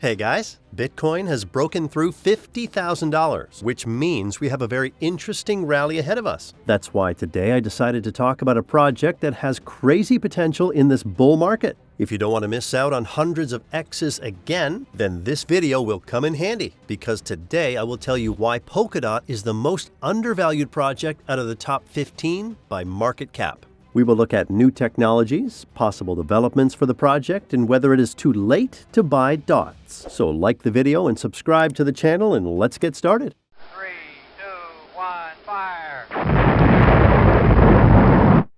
Hey guys, Bitcoin has broken through $50,000, which means we have a very interesting rally ahead of us. That's why today I decided to talk about a project that has crazy potential in this bull market. If you don't want to miss out on hundreds of X's again, then this video will come in handy, because today I will tell you why Polkadot is the most undervalued project out of the top 15 by market cap. We will look at new technologies, possible developments for the project, and whether it is too late to buy dots. So like the video and subscribe to the channel, and let's get started. 3, 2, 1, fire!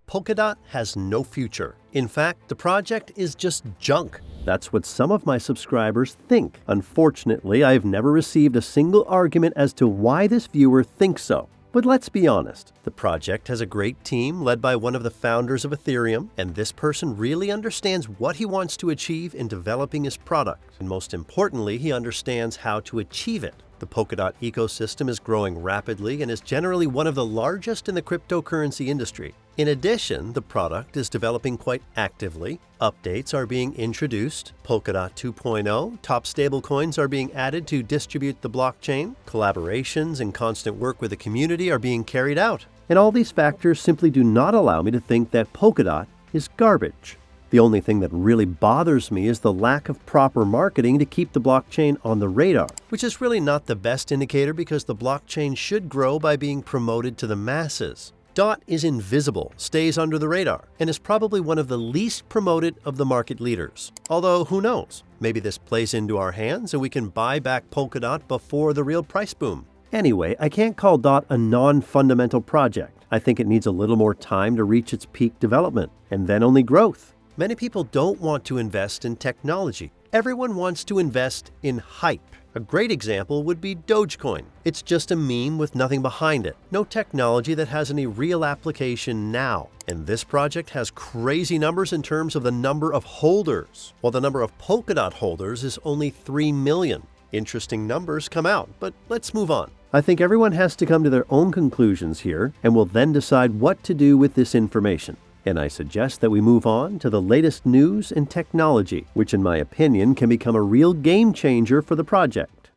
Polkadot has no future. In fact, the project is just junk. That's what some of my subscribers think. Unfortunately, I have never received a single argument as to why this viewer thinks so. But let's be honest, the project has a great team led by one of the founders of Ethereum, and this person really understands what he wants to achieve in developing his product. And most importantly, he understands how to achieve it. The Polkadot ecosystem is growing rapidly and is generally one of the largest in the cryptocurrency industry. In addition, the product is developing quite actively. Updates are being introduced. Polkadot 2.0, top stablecoins are being added to distribute the blockchain. Collaborations and constant work with the community are being carried out. And all these factors simply do not allow me to think that Polkadot is garbage. The only thing that really bothers me is the lack of proper marketing to keep the blockchain on the radar, which is really not the best indicator because the blockchain should grow by being promoted to the masses. DOT is invisible, stays under the radar, and is probably one of the least promoted of the market leaders. Although, who knows? Maybe this plays into our hands and we can buy back Polkadot before the real price boom. Anyway, I can't call DOT a non-fundamental project. I think it needs a little more time to reach its peak development, and then only growth. Many people don't want to invest in technology. Everyone wants to invest in hype. A great example would be Dogecoin. It's just a meme with nothing behind it. No technology that has any real application now. And this project has crazy numbers in terms of the number of holders, while the number of Polkadot holders is only 3 million. Interesting numbers come out, but let's move on. I think everyone has to come to their own conclusions here, and will then decide what to do with this information. And I suggest that we move on to the latest news and technology, which in my opinion can become a real game changer for the project.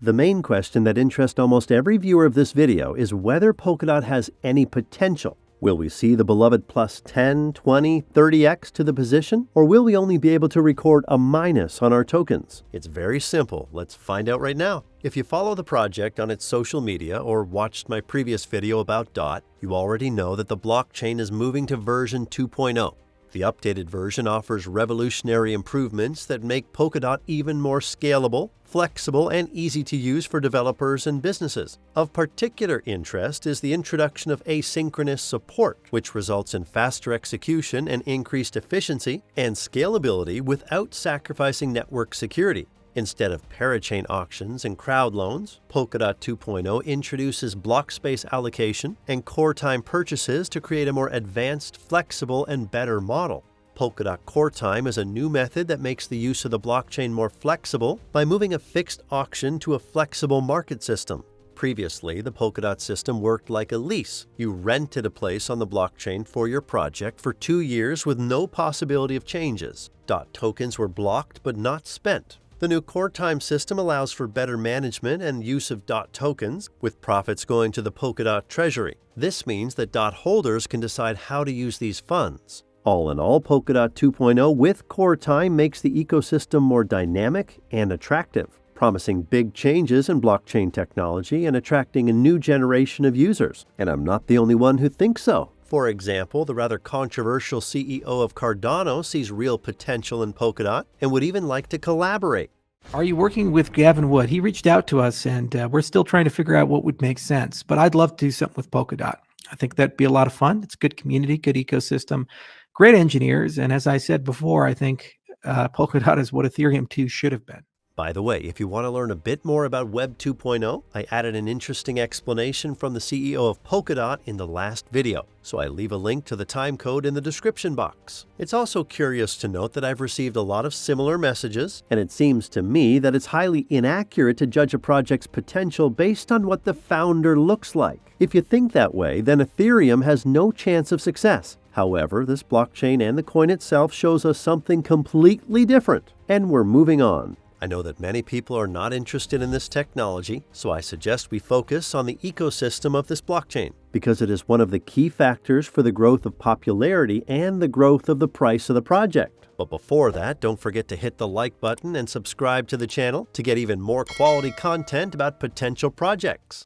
The main question that interests almost every viewer of this video is whether Polkadot has any potential. Will we see the beloved plus 10, 20, 30x to the position? Or will we only be able to record a minus on our tokens? It's very simple. Let's find out right now. If you follow the project on its social media or watched my previous video about DOT, you already know that the blockchain is moving to version 2.0. The updated version offers revolutionary improvements that make Polkadot even more scalable, flexible, and easy to use for developers and businesses. Of particular interest is the introduction of asynchronous support, which results in faster execution and increased efficiency and scalability without sacrificing network security. Instead of parachain auctions and crowd loans, Polkadot 2.0 introduces block space allocation and core time purchases to create a more advanced, flexible, and better model. Polkadot Core Time is a new method that makes the use of the blockchain more flexible by moving a fixed auction to a flexible market system. Previously, the Polkadot system worked like a lease. You rented a place on the blockchain for your project for 2 years with no possibility of changes. DOT tokens were blocked but not spent. The new Core Time system allows for better management and use of DOT tokens, with profits going to the Polkadot treasury. This means that DOT holders can decide how to use these funds. All in all, Polkadot 2.0 with Core Time makes the ecosystem more dynamic and attractive, promising big changes in blockchain technology and attracting a new generation of users. And I'm not the only one who thinks so. For example, the rather controversial CEO of Cardano sees real potential in Polkadot and would even like to collaborate. Are you working with Gavin Wood? He reached out to us, and we're still trying to figure out what would make sense. But I'd love to do something with Polkadot. I think that'd be a lot of fun. It's a good community, good ecosystem, great engineers. And as I said before, I think Polkadot is what Ethereum 2 should have been. By the way, if you want to learn a bit more about Web 2.0, I added an interesting explanation from the CEO of Polkadot in the last video, so I leave a link to the timecode in the description box. It's also curious to note that I've received a lot of similar messages, and it seems to me that it's highly inaccurate to judge a project's potential based on what the founder looks like. If you think that way, then Ethereum has no chance of success. However, this blockchain and the coin itself shows us something completely different, and we're moving on. I know that many people are not interested in this technology, so I suggest we focus on the ecosystem of this blockchain, because it is one of the key factors for the growth of popularity and the growth of the price of the project. But before that, don't forget to hit the like button and subscribe to the channel to get even more quality content about potential projects.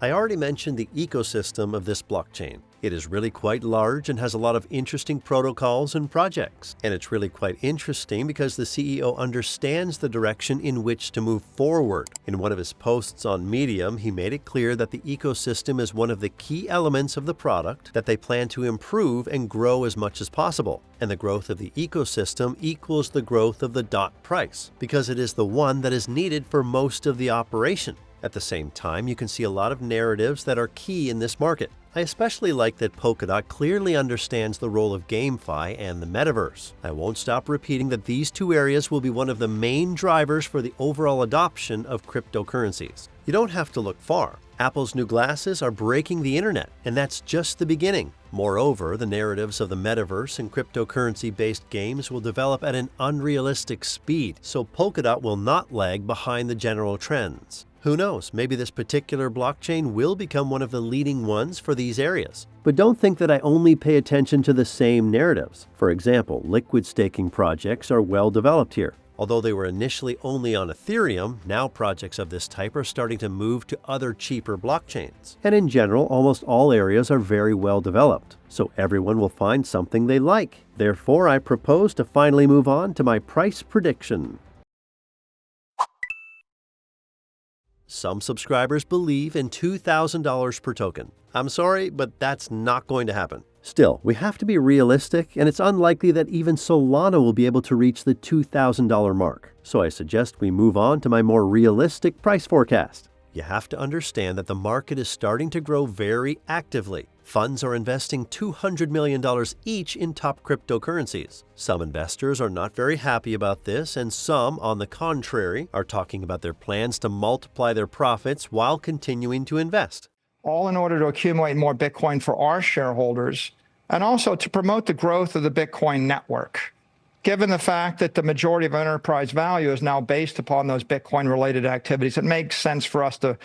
I already mentioned the ecosystem of this blockchain. It is really quite large and has a lot of interesting protocols and projects. And it's really quite interesting because the CEO understands the direction in which to move forward. In one of his posts on Medium, he made it clear that the ecosystem is one of the key elements of the product that they plan to improve and grow as much as possible. And the growth of the ecosystem equals the growth of the DOT price, because it is the one that is needed for most of the operation. At the same time, you can see a lot of narratives that are key in this market. I especially like that Polkadot clearly understands the role of GameFi and the metaverse. I won't stop repeating that these two areas will be one of the main drivers for the overall adoption of cryptocurrencies. You don't have to look far. Apple's new glasses are breaking the internet, and that's just the beginning. Moreover, the narratives of the metaverse and cryptocurrency-based games will develop at an unrealistic speed, so Polkadot will not lag behind the general trends. Who knows, maybe this particular blockchain will become one of the leading ones for these areas. But don't think that I only pay attention to the same narratives. For example, liquid staking projects are well developed here. Although they were initially only on Ethereum, now projects of this type are starting to move to other cheaper blockchains. And in general, almost all areas are very well developed, so everyone will find something they like. Therefore, I propose to finally move on to my price prediction. Some subscribers believe in $2,000 per token. I'm sorry, but that's not going to happen. Still, we have to be realistic, and it's unlikely that even Solana will be able to reach the $2,000 mark. So I suggest we move on to my more realistic price forecast. You have to understand that the market is starting to grow very actively. Funds are investing $200 million each in top cryptocurrencies. Some investors are not very happy about this, and some, on the contrary, are talking about their plans to multiply their profits while continuing to invest. All in order to accumulate more Bitcoin for our shareholders, and also to promote the growth of the Bitcoin network. Given the fact that the majority of enterprise value is now based upon those Bitcoin-related activities, it makes sense for us to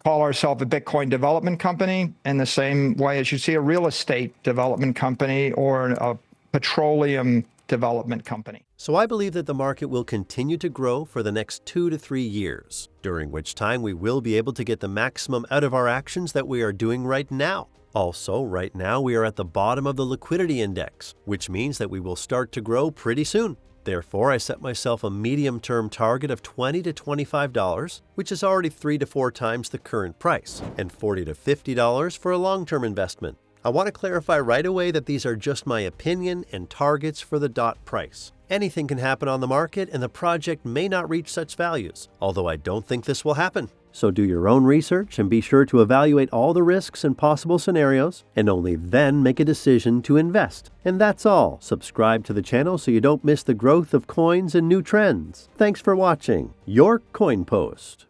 call ourselves a Bitcoin development company in the same way as you see a real estate development company or a petroleum development company. So I believe that the market will continue to grow for the next 2 to 3 years, during which time we will be able to get the maximum out of our actions that we are doing right now. Also, right now we are at the bottom of the liquidity index, which means that we will start to grow pretty soon. Therefore, I set myself a medium-term target of $20 to $25, which is already 3 to 4 times the current price, and $40 to $50 for a long-term investment. I want to clarify right away that these are just my opinion and targets for the DOT price. Anything can happen on the market, and the project may not reach such values, although I don't think this will happen. So do your own research and be sure to evaluate all the risks and possible scenarios, and only then make a decision to invest. And that's all. Subscribe to the channel so you don't miss the growth of coins and new trends. Thanks for watching. Your Coin Post.